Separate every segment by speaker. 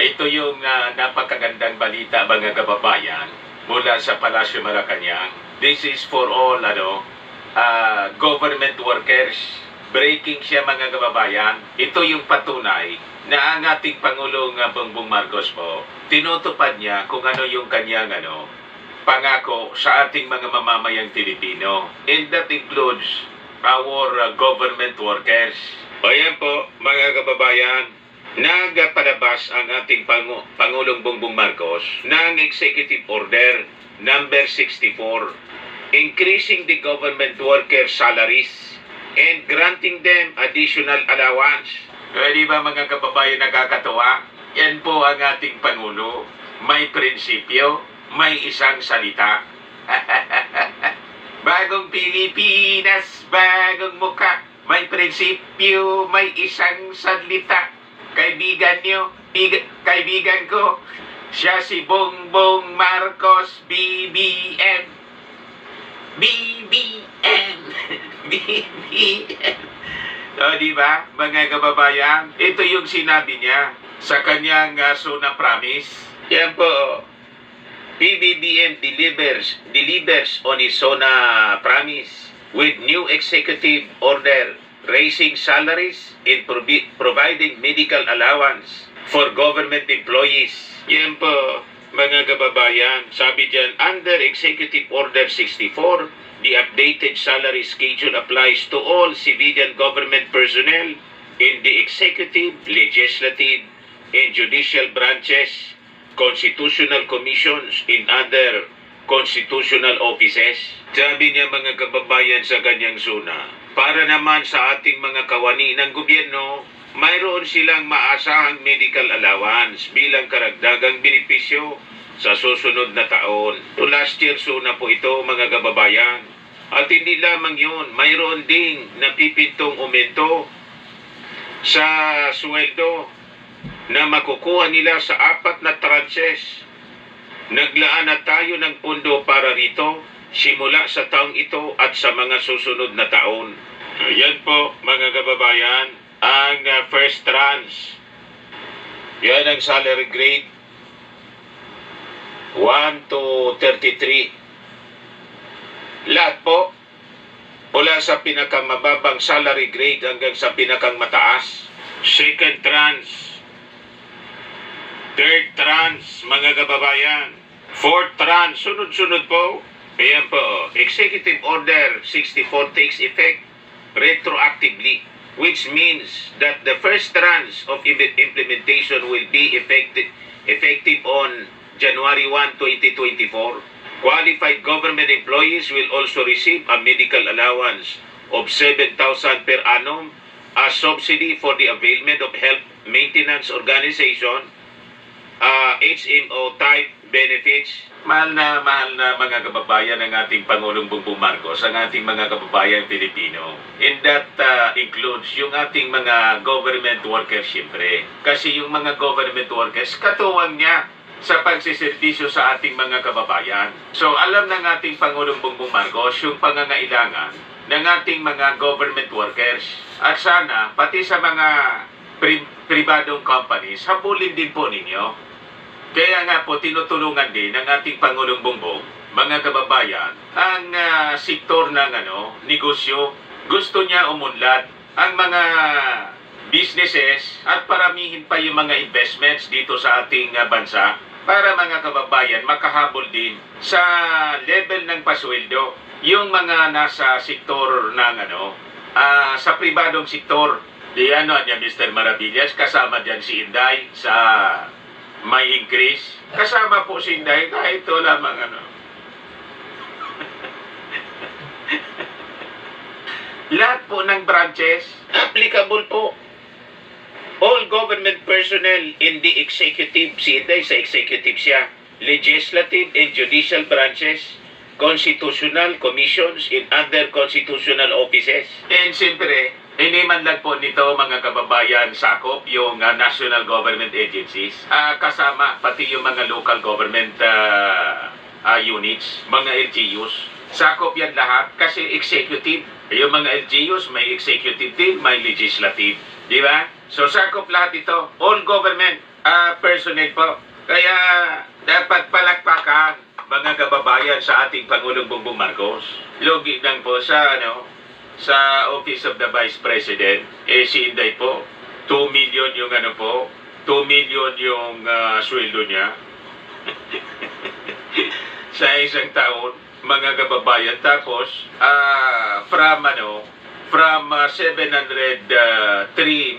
Speaker 1: Ito yung napakagandang balita mga kababayan mula sa Palasyo Malacanang. This is for all government workers. Breaking siya mga kababayan. Ito yung patunay na ang ating Pangulong Bongbong Marcos po, tinutupad niya kung ano yung kanyang pangako sa ating mga mamamayang Pilipino. And that includes our government workers. O yan po mga kababayan, nagpalabas ang ating Pangulong Bongbong Marcos ng Executive Order number 64, increasing the government worker salaries and granting them additional allowance. Di ba mga kababayan, nakakatuwa? Yan po ang ating Pangulo. May prinsipyo, may isang salita. Bagong Pilipinas, bagong mukha. May prinsipyo, may isang salita. Kaibigan ko, siya si Bongbong Marcos, BBM. BBM. BBM. O, diba, mga kababayan? Ito yung sinabi niya sa kanyang Suna Promise. Yan po. PBBM delivers on his Suna Promise with new executive order raising salaries and providing medical allowance for government employees. Yan po, mga kababayan. Sabi dyan, under Executive Order 64, the updated salary schedule applies to all civilian government personnel in the executive, legislative, and judicial branches, constitutional commissions, and other constitutional offices. Sabi niya mga kababayan sa kanyang suna, para naman sa ating mga kawani ng gobyerno, mayroon silang maasahang medical allowance bilang karagdagang benepisyo sa susunod na taon. To last year suna po ito mga kababayan. At hindi lamang yun, mayroon ding napipintong aumento sa sweldo na makukuha nila sa 4 na tranches. Naglaan na tayo ng pondo para rito simula sa taong ito at sa mga susunod na taon. Yan po mga kababayan, ang first tranche. Yan ang salary grade 1 to 33. Lahat po mula sa pinakamababang salary grade hanggang sa pinakang mataas. Second tranche, third tranche mga kababayan, fourth tranche, sunod-sunod po. Ayan po, Executive Order 64 takes effect retroactively, which means that the first tranche of implementation will be effective on January 1, 2024. Qualified government employees will also receive a medical allowance of 7,000 per annum as subsidy for the availment of health maintenance organization, HMO type benefits. Mahal na mga kababayan ng ating Pangulong Bongbong Marcos, ang ating mga kababayan Pilipino. And that includes yung ating mga government workers siyempre. Kasi yung mga government workers, katuwang niya sa pagsiservisyo sa ating mga kababayan. So alam ng ating Pangulong Bongbong Marcos yung pangangailangan ng ating mga government workers. At sana, pati sa mga pribadong companies, habulin din po ninyo. Kaya nga po, tinutulungan din ng ating Pangulong Bongbong, mga kababayan, ang sektor ng negosyo. Gusto niya umunlad ang mga businesses at paramihin pa yung mga investments dito sa ating bansa para mga kababayan makahabol din sa level ng pasweldo. Yung mga nasa sektor ng sa pribadong sektor, niya Mr. Maravillas, kasama dyan si Inday sa may increase. Kasama po si Inday kahit ito lamang lahat po ng branches, applicable po. All government personnel in the executive, si Inday sa executive siya, legislative and judicial branches, constitutional commissions in other constitutional offices. And siyempre, hindi man lang po nito mga kababayan sakop yung national government agencies, kasama pati yung mga local government units, mga LGUs. Sakop yan lahat kasi executive. Yung mga LGUs may executive din, may legislative. Di ba? So sakop lahat ito, all government. personnel po. Kaya dapat palakpakan mga kababayan sa ating Pangulong Bongbong Marcos. Logi lang po sa sa Office of the Vice President, si Inday po, 2 million yung 2 million yung sweldo niya. Sa isang taon, mga kababayan. Tapos, from 703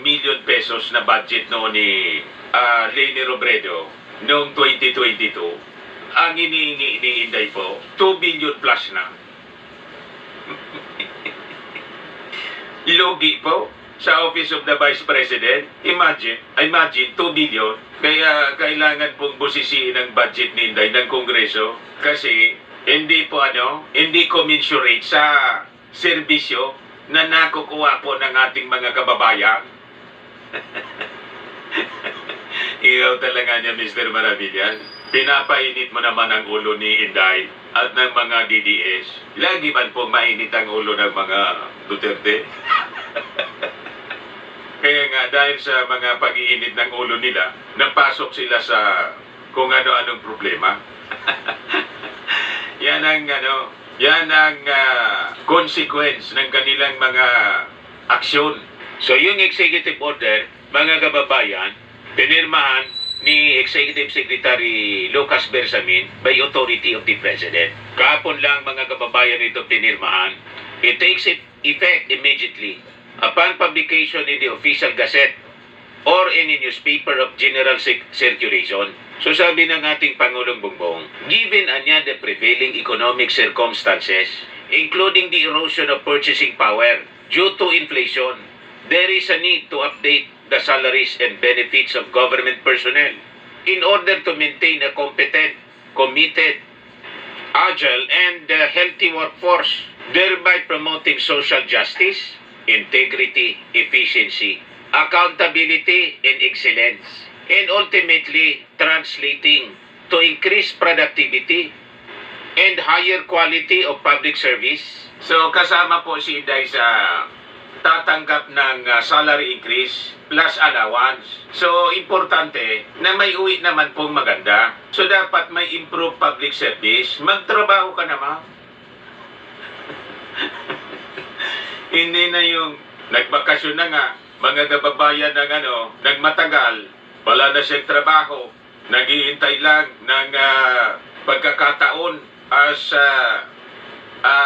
Speaker 1: million pesos na budget noon ni Leni Robredo noong 2022, ang iniingi ni Inday po, 2 billion plus na. Logi po sa Office of the Vice President. Imagine 2 billion. Kaya kailangan pong busisiin ang budget ni Inday ng Kongreso kasi hindi commensurate sa serbisyo na nakukuha po ng ating mga kababayan. Ikaw talaga niya, Mr. Maravillas. Pinapainit mo naman ang ulo ni Inday at ng mga DDS. Lagi man po mainit ang ulo ng mga Duterte. Kaya nga, dahil sa mga pag-iinit ng ulo nila, napasok sila sa kung ano-anong problema. Yan ang consequence ng kanilang mga aksyon. So yung executive order, mga kababayan, pinirmahan ni Executive Secretary Lucas Bersamin by authority of the President. Kahapon lang, mga kababayan, ito pinirmahan. It takes effect immediately upon publication in the official gazette or any newspaper of general circulation. So sabi ng ating Pangulong Bongbong, given the prevailing economic circumstances, including the erosion of purchasing power due to inflation, there is a need to update the salaries and benefits of government personnel in order to maintain a competent, committed, agile, and healthy workforce, thereby promoting social justice, integrity, efficiency, accountability, and excellence, and ultimately translating to increased productivity and higher quality of public service. So kasama po si Inday sa tatanggap ng salary increase plus allowance. So importante na may uwi naman pong maganda. So dapat may improve public service. Magtrabaho ka naman. Hindi na yung nagbakasyon na nga, mga kababayan ng nagmatagal, wala na siyang trabaho, naghihintay lang ng pagkakataon as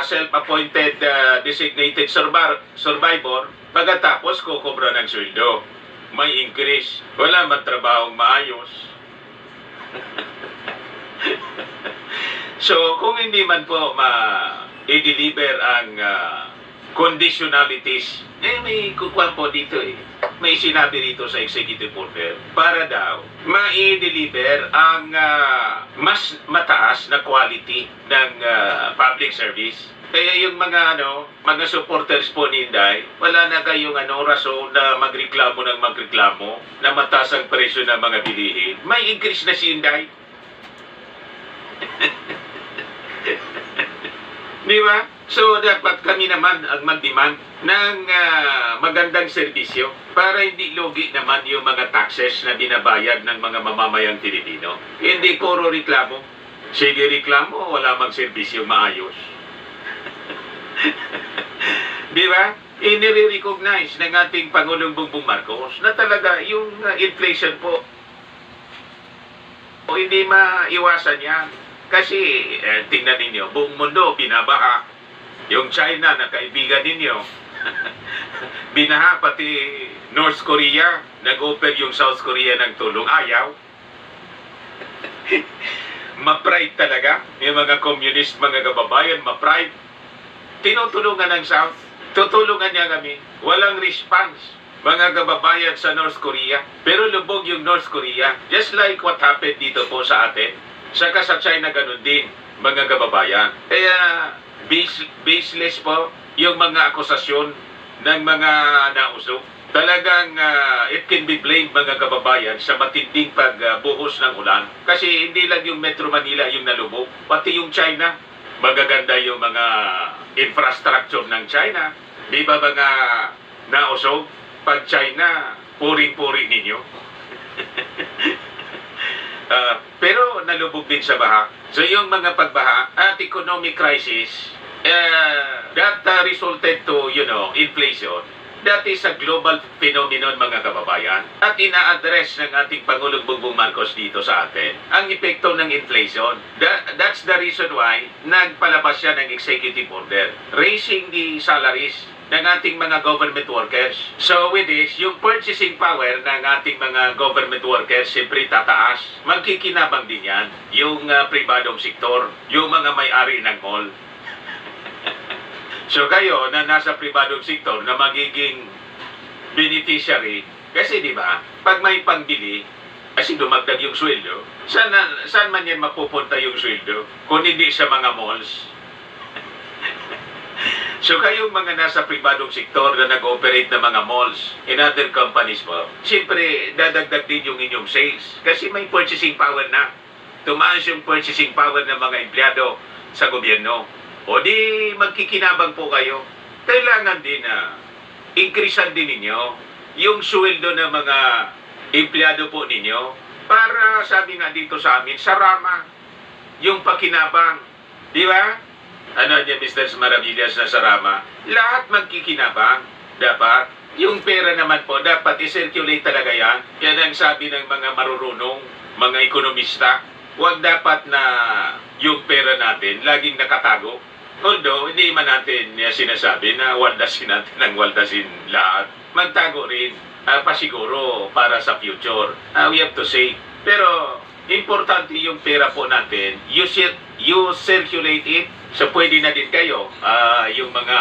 Speaker 1: self-appointed designated survivor, pagkatapos kukubra ng sweldo. May increase. Wala man trabahong maayos. So, kung hindi man po i-deliver ang conditionalities, may kukuha po dito may sinabi dito sa executive order para daw ma-deliver ang mas mataas na quality ng public service. Kaya yung mga supporters po ni Inday, wala na kayong rason na magreklamo na mataas ang presyo ng mga bilihin. May increase na si Inday. Di ba? So, dapat kami naman ang mag-demand ng magandang serbisyo para hindi logi naman yung mga taxes na binabayad ng mga mamamayang Pilipino. Hindi puro reklamo. Sige reklamo, wala mang serbisyo maayos. Di ba? Inire-recognize ng ating Pangulong Bongbong Marcos na talaga yung inflation po hindi maiwasan yan. Kasi, tingnan ninyo, buong mundo binabaha. Yung China na kaibigan ninyo, binaha pati North Korea, nag-offer yung South Korea ng tulong, ayaw. Ma-pride talaga, yung mga communist, mga kababayan, ma-pride. Tinutulungan ng South, tutulungan niya kami. Walang response, mga kababayan sa North Korea. Pero lubog yung North Korea, just like what happened dito po sa atin. Saka sa China ganun din, mga kababayan. Kaya baseless po yung mga akusasyon ng mga nausok. Talagang it can be blamed, mga kababayan, sa matinding pagbuhos ng ulan. Kasi hindi lang yung Metro Manila yung nalubog, pati yung China. Magaganda yung mga infrastructure ng China. Di ba mga nausok? Pag China, puring-puri ninyo. Pero nalubog din sa baha. So yung mga pagbaha at economic crisis, that resulted to, inflation. That is a global phenomenon, mga kababayan. At ina-address ng ating Pangulong Bongbong Marcos dito sa atin ang epekto ng inflation. That's the reason why nagpalabas siya ng executive order, raising the salaries ng ating mga government workers. So with this, yung purchasing power ng ating mga government workers siyempre tataas. Magkikinabang din yan yung pribadong sektor, yung mga may-ari ng mall. So kayo na nasa pribadong sektor na magiging beneficiary, kasi di ba, pag may pangbili, kasi dumagdag yung sweldo, saan man yan mapupunta yung sweldo? Kung hindi sa mga malls. So kayong mga nasa pribadong sektor na nag-operate ng mga malls and other companies po, siyempre dadagdag din yung inyong sales kasi may purchasing power na. Tumaas yung purchasing power ng mga empleyado sa gobyerno. O di magkikinabang po kayo. Kailangan din na increasean din ninyo yung sweldo ng mga empleyado po ninyo para sabi nga dito sa amin, sarama yung pakinabang. Di ba? Ano niya, Mr. Maravillas na sarama? Lahat magkikinabang. Dapat. Yung pera naman po, dapat i-circulate talaga yan. Yan ang sabi ng mga marurunong, mga ekonomista. Huwag dapat na yung pera natin laging nakatago. Although, hindi man natin sinasabi na waldasin natin ang waldasin lahat. Magtago rin, pasiguro para sa future. We have to say. Pero, importante yung pera po natin. You circulate it. So, pwede na din kayo, yung mga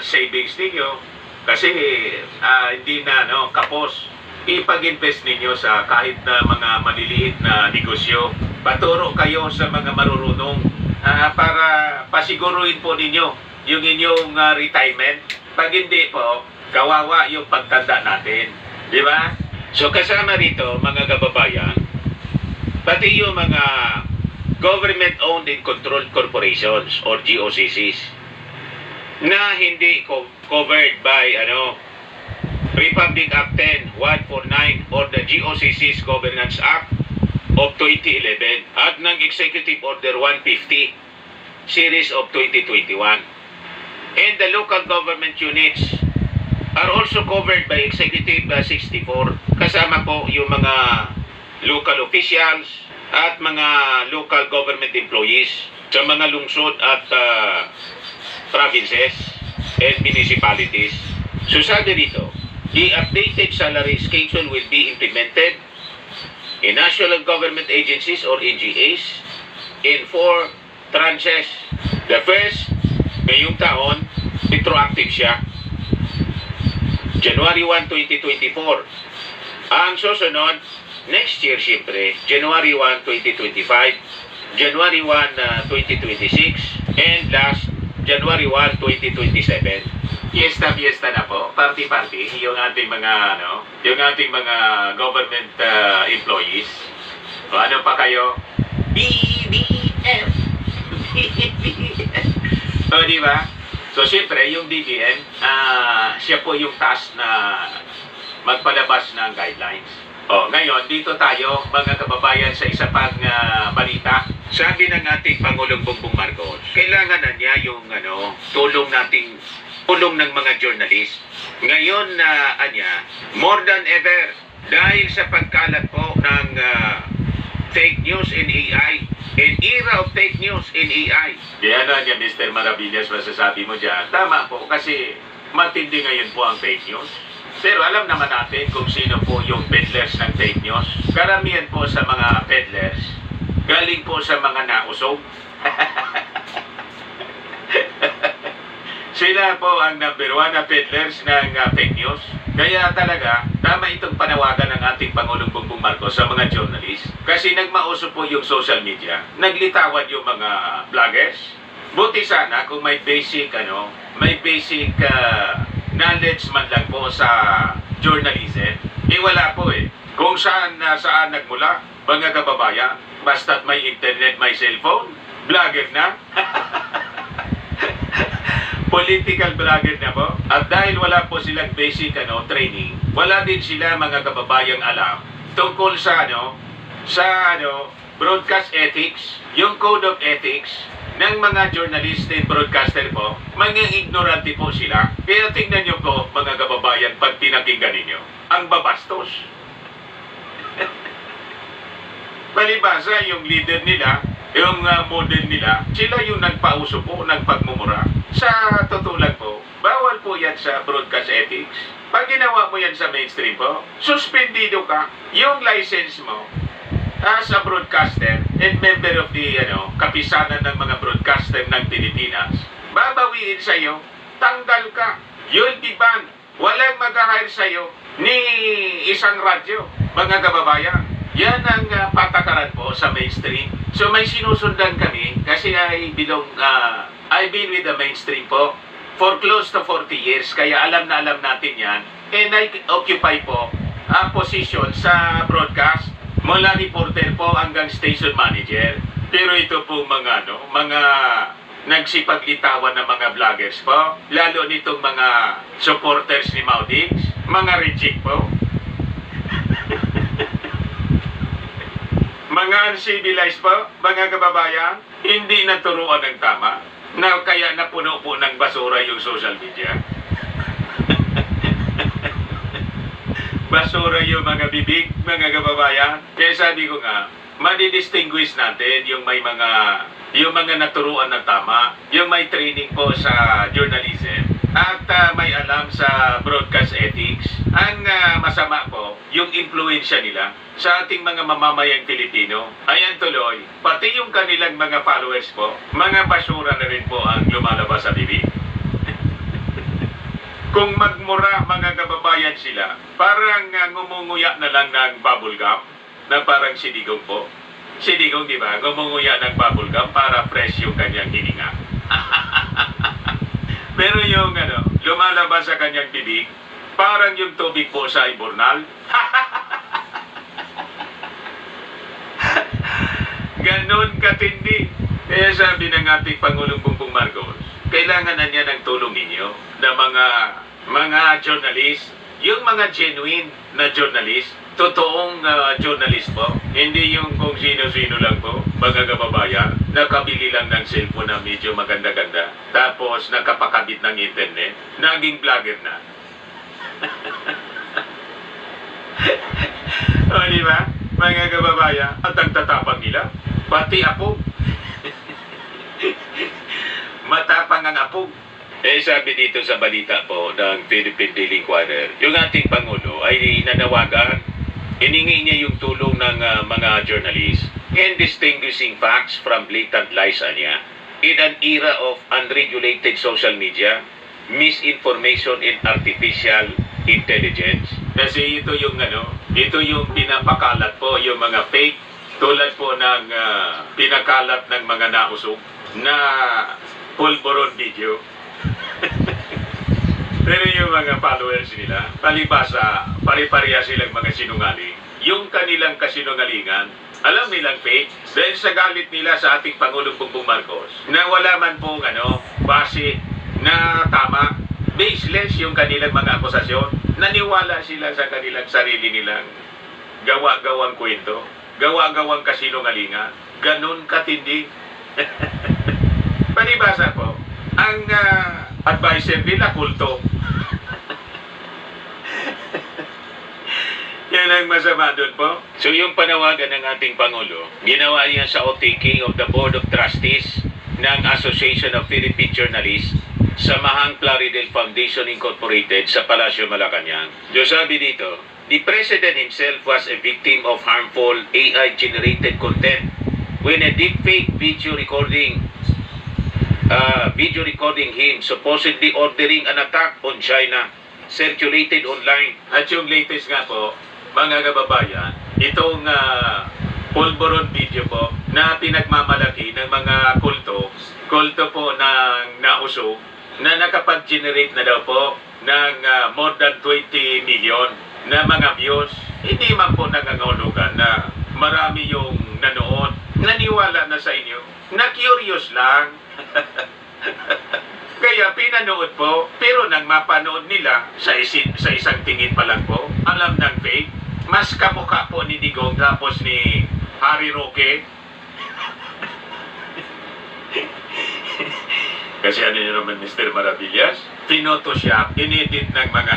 Speaker 1: savings ninyo. Kasi, hindi na, kapos. Ipag-invest ninyo sa kahit na mga maliliit na negosyo. Paturo kayo sa mga marurunong para pasiguruhin po ninyo yung inyong retirement. Pag hindi po, kawawa yung pagtanda natin. Di ba? So kasama rito, mga kababayan, pati yung mga government-owned and controlled corporations or GOCCs na hindi covered by Republic Act 10149 or the GOCC's Governance Act of 2011 at ng Executive Order 150 Series of 2021. And the local government units are also covered by Executive 64. Kasama po yung mga local officials at mga local government employees sa mga lungsod at provinces and municipalities. So sabi rito, the updated salary schedule will be implemented in national government agencies or NGAs in 4 tranches. The first, ngayong taon, retroactive siya. January 1, 2024. Ang susunod, next year siyempre, January 1, 2025, January 1, 2026, and last, January 1, 2027. Fiesta na po, party-party, yung ating mga, yung ating mga government employees. O ano pa kayo? BBM! O, di ba? So, siyempre, yung BBM, siya po yung task na magpalabas ng guidelines. O, ngayon, dito tayo, mga kababayan, sa isa pang balita. Sabi ng ating Pangulong Bongbong Marcos, kailangan na niya yung, tulong ng mga journalist. Ngayon na more than ever, dahil sa pagkalat po ng fake news in AI, an era of fake news in AI. Diyan na niya, Mr. Maravillas, masasabi mo dyan. Tama po, kasi matindi ngayon po ang fake news. Pero alam naman natin kung sino po yung peddlers ng fake news. Karamihan po sa mga peddlers, galing po sa mga nausog. Sila po ang number 1 na peddlers ng fake news. Kaya talaga, tama itong panawagan ng ating Pangulong Bongbong Marcos sa mga journalist. Kasi nagmauso po yung social media. Naglitawan yung mga vloggers. Buti sana kung may basic, knowledge man lang po sa journalism. Wala po Kung saan nagmula, mga kababayan, basta't may internet, may cellphone, vlogger na. Political vlogger na po. At dahil wala po silang basic training, wala din sila, mga kababayang, alam tungkol sa sa broadcast ethics, yung code of ethics ng mga journalist and broadcaster po, mga ignorante po sila. Kaya tingnan nyo po, mga kababayan, pag pinakinggan ninyo, ang babastos. Palibasa, yung leader nila, yung model nila, sila yung nagpauso po ng pagmumura. Sa totoo lang po, bawal po yan sa broadcast ethics. Pag ginawa mo yan sa mainstream po, suspendido ka. Yung license mo as a broadcaster and member of the kapisanan ng mga broadcaster ng Pilipinas, babawiin sa'yo, tanggal ka. You'll be banned. Walang mag-hire sa'yo ni isang radyo, mga kababayan. Yan ang patakaran po sa mainstream. So may sinusundan kami kasi I've been with the mainstream po for close to 40 years. Kaya alam na alam natin yan. And I occupy po a position sa broadcast mula reporter po hanggang station manager. Pero ito po mga nagsipaglitawan ng mga vloggers po. Lalo nitong mga supporters ni Maudix, mga reject po. Mga uncivilized po, mga kababayan, hindi naturuan ng tama, na kaya napuno po ng basura yung social media. Basura yung mga bibig, mga kababayan. Kaya sabi ko nga, madidistinguish natin yung mga naturuan ng tama, yung may training po sa journalism, at may alam sa broadcast ethics. Ang masama po, yung influensya nila sa ating mga mamamayang Pilipino. Ayan tuloy, pati yung kanilang mga followers po, mga basura na rin po ang lumalabas sa bibig. Kung magmura mga kababayan sila, parang ngumunguya na lang ng bubblegum, na parang sidigong po. Sidigong, di ba? Ngumunguya ng bubblegum para fresh yung kanyang hininga. Pero yung lumalabas sa kanyang bibig, parang yung tubig po sa ibornal. Ganon katindi. Kaya sabi ng ating Pangulong Bongbong Marcos, kailangan na niya ng tulong ninyo na mga journalist, yung mga genuine na journalist, totoong journalist po, hindi yung kung sino-sino lang po, mga kababayan, nakabili lang ng cellphone na medyo maganda-ganda, tapos nakapakabit ng internet, naging vlogger na. O, di ba? Mga kababayan, at ang tatapang nila, pati apo. Matapang ang apo. Sabi dito sa balita po ng Philippine Daily Inquirer, yung ating Pangulo ay nanawagan, hiningi niya yung tulong ng mga journalists in distinguishing facts from blatant lies niya. In an era of unregulated social media, misinformation and artificial intelligence. Kasi ito yung pinapakalat po, yung mga fake, tulad po ng pinakalat ng mga nausog na pulburon video. Pero yung mga followers nila, palibasa, pare-pareha silang mga sinungaling. Yung kanilang kasinungalingan, alam nilang fake, dahil sa galit nila sa ating Pangulong Bongbong Marcos, na wala man pong base na tama, baseless yung kanilang mga akusasyon, naniwala sila sa kanilang sarili nilang gawa-gawang kwento, gawa-gawang kasinungalingan, ganun katindi. Palibasa po, ang advisor nila kulto. Yan ang masama doon po. So yung panawagan ng ating Pangulo, ginawa niya sa OTK of the Board of Trustees ng Association of Philippine Journalists sa Mahang Plaridel Foundation Incorporated sa Palasyo Malacanang. So sabi dito, the President himself was a victim of harmful AI-generated content when a deepfake video recording him supposedly ordering an attack on China circulated online. At yung latest nga po, mga kababayan, itong pulburon video po na pinagmamalaki ng mga kulto po ng nausog na nakapag-generate na daw po ng more than 20 million na mga views. Hindi man po nangangahulugan na marami yung nanood, naniwala na sa inyo, na curious lang. Kaya pinanood po, pero nang mapanood nila sa isang tingin pa lang po, alam ng fake, Mas kamukha po ni Digong tapos ni Harry Roque. Kasi ano yun naman, Mr. Maravillas? Photoshop, inedit ng mga...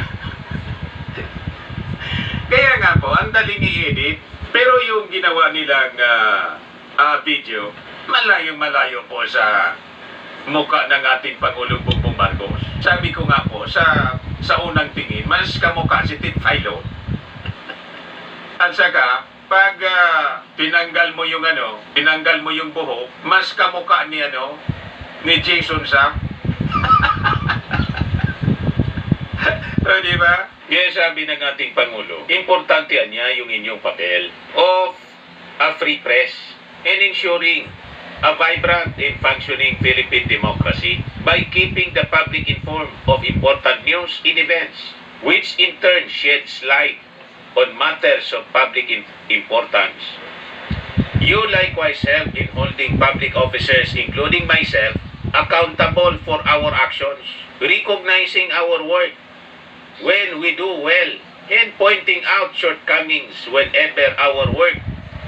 Speaker 1: Kaya nga po, ang daling i-edit, pero yung ginawa nilang video, malayong-malayo po sa mukha ng ating Pangulong Bongbong Marcos. Sabi ko nga po, sa unang tingin, mas kamukha si Tit Philo. At saka, pag tinanggal mo yung buhok, mas kamukha ni Jason Sam. O, diba? Kaya sabi ng ating Pangulo, importante niya yung inyong papel of a free press and ensuring a vibrant and functioning Philippine democracy by keeping the public informed of important news and events, which in turn sheds light on matters of public importance. You likewise help in holding public officers, including myself, accountable for our actions, recognizing our work when we do well, and pointing out shortcomings whenever our work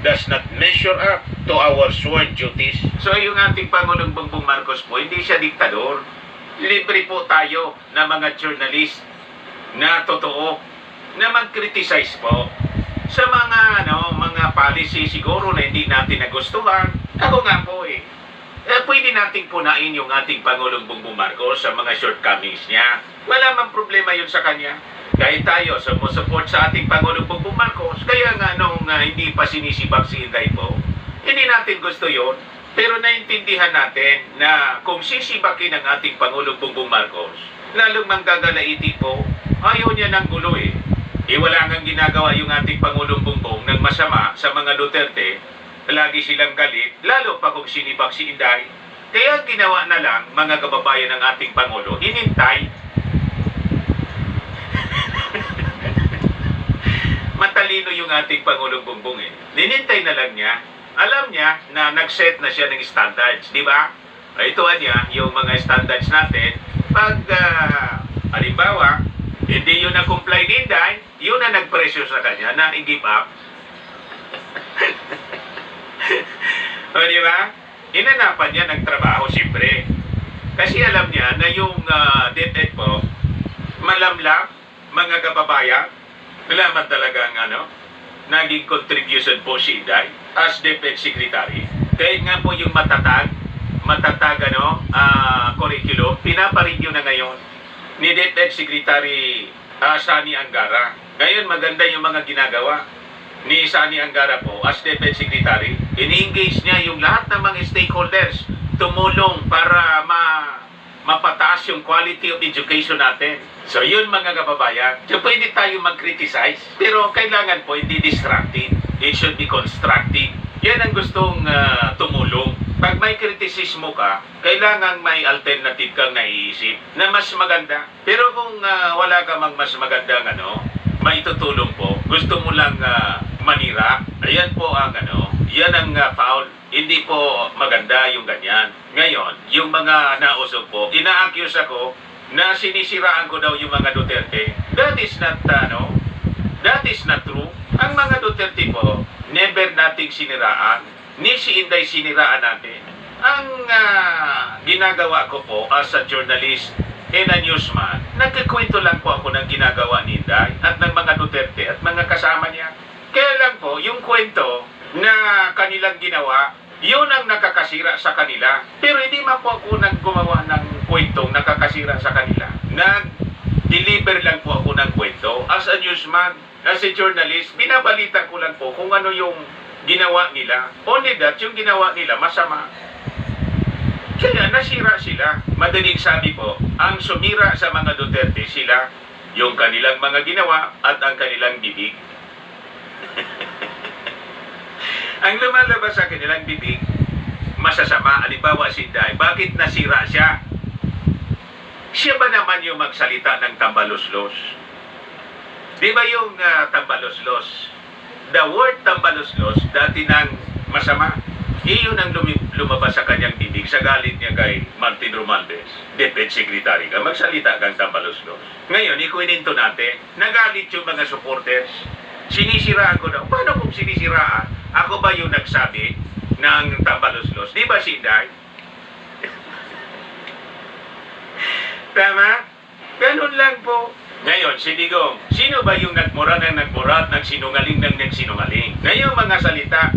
Speaker 1: does not measure up to our sworn duties. So yung ating Pangulong Bongbong Marcos po, hindi siya diktador. Libre po tayo na mga journalist na totoo, na mag-criticize po sa mga policy siguro na hindi natin nagustuhan. Ako nga po pwede nating punain yung ating Pangulong Bongbong Marcos sa mga shortcomings niya. Wala mang problema yun sa kanya. Kahit tayo sumusupport sa ating Pangulong Bongbong Marcos, kaya nga nung hindi pa sinisibak si Inday po, hindi natin gusto yun. Pero naintindihan natin na kung sisibakin ang ating Pangulong Bongbong Marcos, lalong manggagalaiti po, ayaw niya ng gulo wala nang ginagawa yung ating Pangulong Bongbong ng masama sa mga Duterte, lagi silang galit, lalo pa kung sinibak si Inday. Kaya ginawa na lang, mga kababayan ng ating Pangulo, inintay. Matalino yung ating Pangulong Bongbong Ninintay na lang niya. Alam niya na nag-set na siya ng standards, di ba? Ito niya, yung mga standards natin. Pag, halimbawa, hindi yun na-comply ni Inday, yun na nag-pressure sa kanya na i-give up. O, di ba? Inanapan niya ng trabaho, siyempre. Kasi alam niya na yung DepEd po, malamlam, mga kababayan, malaman talaga naging contribution po si Inday as DepEd Secretary. Kahit nga po yung matatag curriculum, pinapareview na ngayon ni DepEd Secretary Sani Angara. Ngayon, maganda yung mga ginagawa ni Sani Angara po as DepEd Secretary. Ini-engage niya yung lahat ng mga stakeholders tumulong para mapataas yung quality of education natin. So yun mga kababayan, so pwede tayo mag-criticize, pero kailangan po hindi destructive. It should be constructive. Yan ang gustong tumulong. Pag may kritisismo ka, kailangan may alternative kang naiisip na mas maganda. Pero kung wala ka mang mas magandang maitutulong po, gusto mo lang manira, ayan po ang yan ang foul. Hindi po maganda yung ganyan. Ngayon, yung mga nausog po, ina-accuse ako na sinisiraan ko daw yung mga Duterte. That is not true. Ang mga Duterte po, never nating siniraan. Ni si Inday siniraan natin. Ang ginagawa ko po as a journalist and a newsman, nagkikwento lang po ako ng ginagawa ni Inday at ng mga Duterte at mga kasama niya. Kaya lang po, yung kwento na kanilang ginawa, yun ang nakakasira sa kanila. Pero hindi man po ako gumawa ng kwentong nakakasira sa kanila. Nag-deliver lang po ako ng kwento. As a newsman, as a journalist, binabalita ko lang po kung ano yung ginawa nila. Only that, yung ginawa nila masama. Kaya nasira sila. Madaling sabi po, ang sumira sa mga Duterte sila, yung kanilang mga ginawa at ang kanilang bibig. Ang lumalabas sa kanilang bibig, masasama. Halimbawa si Inday, bakit nasira siya? Siya ba naman yung magsalita ng tambaluslos? Di ba yung tambaluslos? The word tambaluslos, dati nang masama. Iyon ang lumabas sa kanyang bibig sa galit niya kay Martin Romualdez. DepEd Secretary ka, magsalita kang tambaluslos. Ngayon, ikuininto natin, nagalit yung mga supporters sinisiraan ko daw. Paano kung sinisiraan? Ako ba yung nagsabi ng tambaluslos? Di ba si Inday? Tama? Ganun lang po. Ngayon, si Digong, sino ba yung nagmura ng nagmura at nagsinungaling ng nagsinungaling? Ngayong mga salita,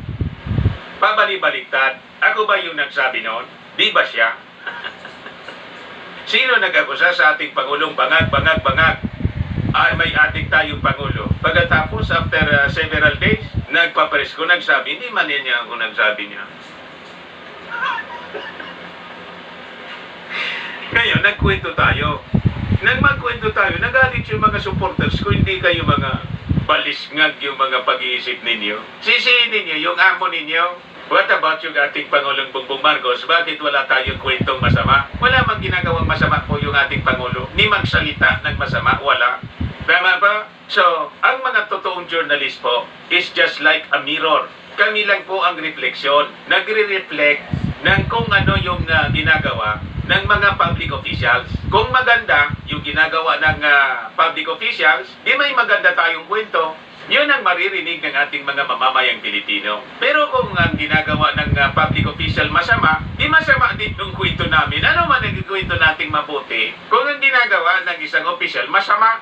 Speaker 1: pabali-baliktad. Ako ba yung nagsabi noon? Di ba siya? Sino nag-akusa sa ating Pangulong bangag? Ay, may ating tayong Pangulo. Pagkatapos, after several days, nagpapress ko, nagsabi, hindi man niya ako nagsabi niya. Ngayon, nagkwento tayo. Nang magkwento tayo, nagalit yung mga supporters ko, hindi kayo mga balisngag yung mga pag-iisip ninyo. Sisihin ninyo yung amo ninyo. What about yung ating Pangulong Bongbong Marcos? Bakit wala tayong kwentong masama? Wala mang ginagawang masama po yung ating Pangulo. Ni magsalita ng masama, wala. Tama ba? So, ang mga totoong journalist po is just like a mirror. Kami lang po ang refleksyon. Nagre-reflect ng kung ano yung ginagawa ng mga public officials. Kung maganda yung ginagawa ng public officials, di may maganda tayong kwento. Yun ang maririnig ng ating mga mamamayang Pilipino. Pero kung ang ginagawa ng public official masama, di masama din yung kwento namin. Ano man ang kwento nating mabuti? Kung ang ginagawa ng isang official masama,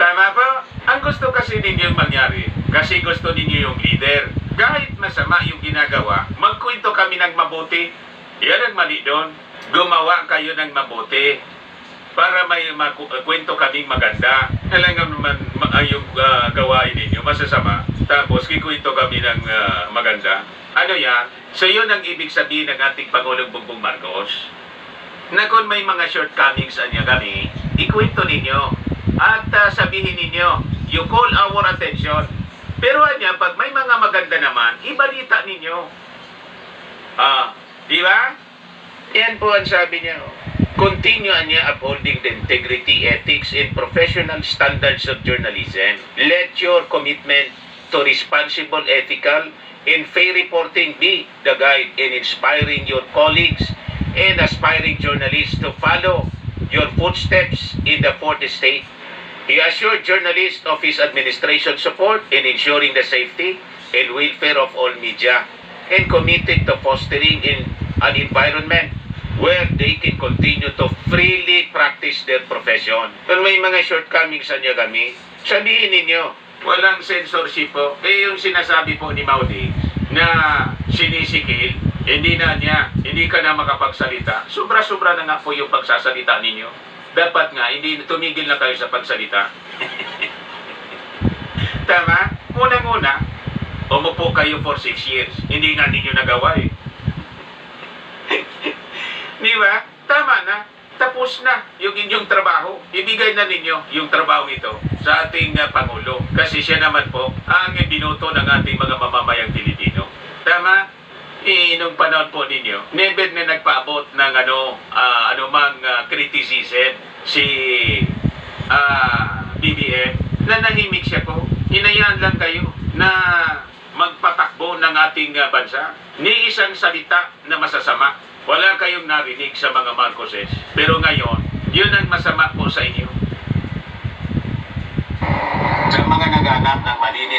Speaker 1: tama po? Ang gusto kasi ninyong mangyari, kasi gusto ninyo yung leader. Kahit masama yung ginagawa, magkwento kami ng mabuti. Yan ang mali doon. Gumawa kayo ng mabuti para may kwento kaming maganda. Kailangan naman yung gawain ninyo masasama. Tapos kikwento kami ng maganda. Ano yan? So yun ang ibig sabihin ng ating Pangulong Bongbong Marcos. Na kung may mga shortcomings niya kami, ikwento ninyo. At sabihin ninyo, you call our attention. Pero anya, pag may mga maganda naman, ibalita ninyo. Di ba? Yan po ang sabi niya. Continue niya upholding the integrity, ethics, and professional standards of journalism. Let your commitment to responsible, ethical, and fair reporting be the guide in inspiring your colleagues and aspiring journalists to follow your footsteps in the fourth estate. He assured journalists of his administration support in ensuring the safety and welfare of all media and committed to fostering an environment where they can continue to freely practice their profession. Kung may mga shortcomings niya kami, sabihin ninyo, walang censorship po. Yung sinasabi po ni Maudi na sinisikil, hindi ka na makapagsalita. Sobra-sobra na nga po yung pagsasalita ninyo. Dapat nga, hindi tumigil na kayo sa pagsalita. Tama? Unang-una, umupo kayo for 6 years. Hindi nga ninyo nagawa eh. Di ba? Tama na. Tapos na yung inyong trabaho. Ibigay na ninyo yung trabaho ito sa ating Pangulo. Kasi siya naman po ang binuto ng ating mga mamamayang Pilipino. Tama? Nung panahon po ninyo, never na nagpaabot ng anumang criticism si BBM. Nanahimik siya po. Hinayaan lang kayo na magpatakbo ng ating bansa. Ni isang salita na masasama. Wala kayong narinig sa mga Marcoses. Pero ngayon, yun ang masama po sa inyo. Sa mga naghanap ng malinis